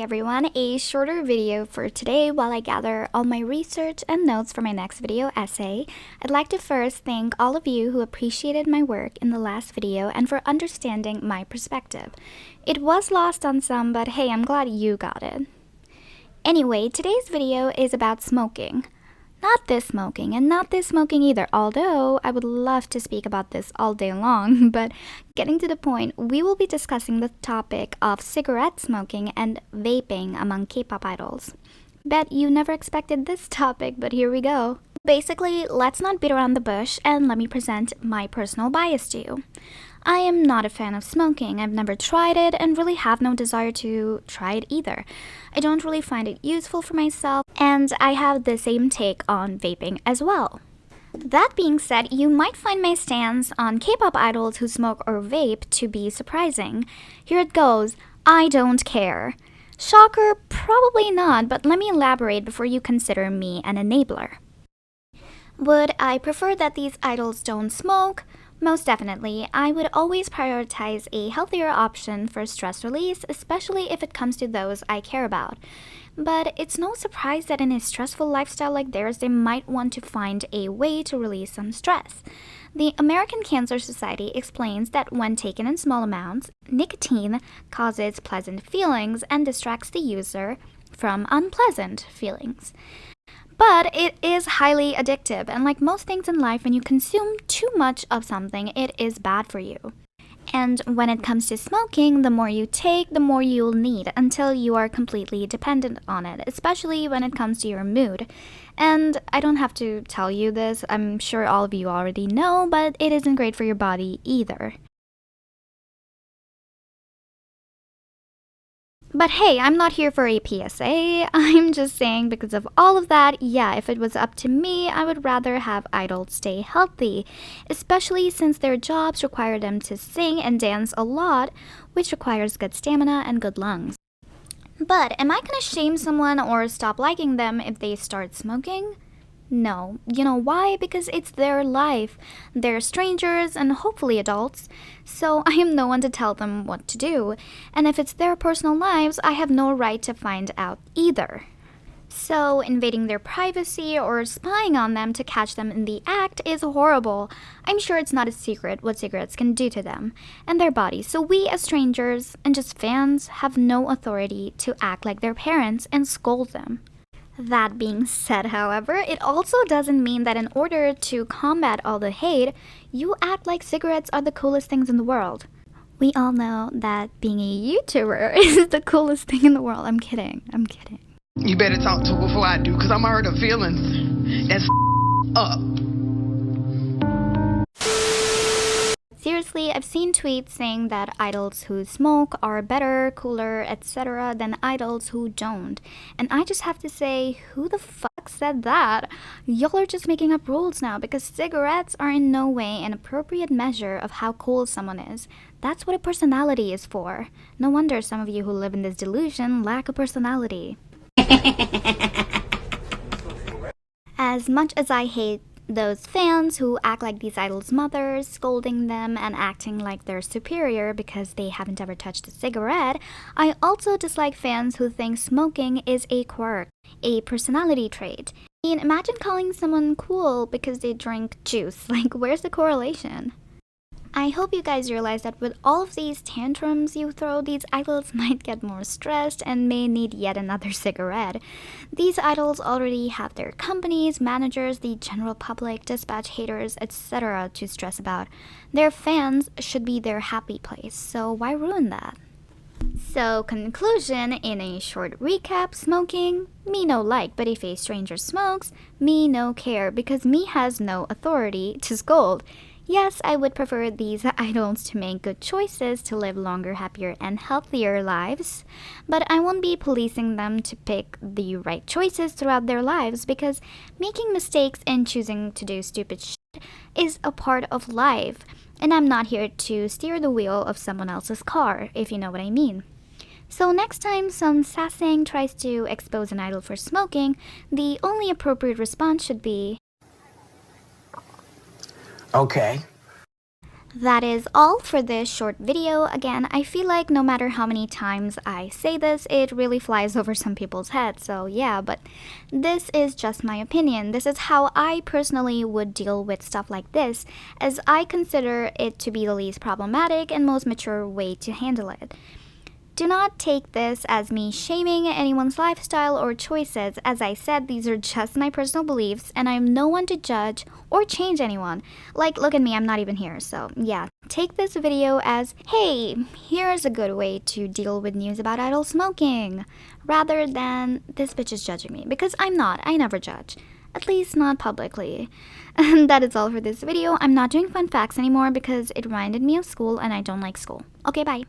everyone, a shorter video for today while I gather all my research and notes for my next video essay. I'd like to first thank all of you who appreciated my work in the last video and for understanding my perspective. It was lost on some, but hey, I'm glad you got it. Anyway, today's video is about smoking. Not this smoking, and not this smoking either, although I would love to speak about this all day long, but getting to the point, we will be discussing the topic of cigarette smoking and vaping among K-pop idols. Bet you never expected this topic, but here we go. Basically, let's not beat around the bush and let me present my personal bias to you. I am not a fan of smoking. I've never tried it and really have no desire to try it either. I don't really find it useful for myself, and I have the same take on vaping as well. That being said, you might find my stance on K-pop idols who smoke or vape to be surprising. Here it goes. I don't care. Shocker? Probably not, but let me elaborate before you consider me an enabler. Would I prefer that these idols don't smoke? Most definitely. I would always prioritize a healthier option for stress release, especially if it comes to those I care about. But it's no surprise that in a stressful lifestyle like theirs, they might want to find a way to release some stress. The American Cancer Society explains that when taken in small amounts, nicotine causes pleasant feelings and distracts the user from unpleasant feelings. But it is highly addictive, and like most things in life, when you consume too much of something, it is bad for you. And when it comes to smoking, the more you take, the more you'll need until you are completely dependent on it, especially when it comes to your mood. And I don't have to tell you this, I'm sure all of you already know, but it isn't great for your body either. But hey, I'm not here for a PSA, I'm just saying because of all of that, yeah, if it was up to me, I would rather have idols stay healthy, especially since their jobs require them to sing and dance a lot, which requires good stamina and good lungs. But am I gonna shame someone or stop liking them if they start smoking? No. You know why? Because it's their life. They're strangers and hopefully adults, so I am no one to tell them what to do. And if it's their personal lives, I have no right to find out either. So invading their privacy or spying on them to catch them in the act is horrible. I'm sure it's not a secret what cigarettes can do to them and their bodies, so we as strangers and just fans have no authority to act like their parents and scold them. That being said, however, it also doesn't mean that in order to combat all the hate, you act like cigarettes are the coolest things in the world. We all know that being a YouTuber is the coolest thing in the world. I'm kidding. You better talk to her before I do, because I'm hurt her feelings. That's up. Seriously, I've seen tweets saying that idols who smoke are better, cooler, etc. than idols who don't. And I just have to say, who the fuck said that? Y'all are just making up rules now because cigarettes are in no way an appropriate measure of how cool someone is. That's what a personality is for. No wonder some of you who live in this delusion lack a personality. As much as I hate those fans who act like these idols' mothers, scolding them and acting like they're superior because they haven't ever touched a cigarette, I also dislike fans who think smoking is a quirk, a personality trait. I mean, imagine calling someone cool because they drink juice. Like, where's the correlation? I hope you guys realize that with all of these tantrums you throw, these idols might get more stressed and may need yet another cigarette. These idols already have their companies, managers, the general public, dispatch haters, etc. to stress about. Their fans should be their happy place, so why ruin that? So, conclusion, in a short recap, smoking, me no like, but if a stranger smokes, me no care, because me has no authority to scold. Yes, I would prefer these idols to make good choices to live longer, happier, and healthier lives, but I won't be policing them to pick the right choices throughout their lives because making mistakes and choosing to do stupid shit is a part of life, and I'm not here to steer the wheel of someone else's car, if you know what I mean. So next time some sasaeng tries to expose an idol for smoking, the only appropriate response should be, okay. that is all for this short video. Again, I feel like no matter how many times I say this, it really flies over some people's heads. So yeah, but this is just my opinion. This is how I personally would deal with stuff like this, as I consider it to be the least problematic and most mature way to handle it. Do not take this as me shaming anyone's lifestyle or choices. As I said, these are just my personal beliefs, and I'm no one to judge or change anyone. Like, look at me, I'm not even here. So yeah, take this video as, hey, here's a good way to deal with news about idol smoking, rather than this bitch is judging me, because I'm not. I never judge. At least not publicly. And that is all for this video. I'm not doing fun facts anymore because it reminded me of school and I don't like school. Okay, bye.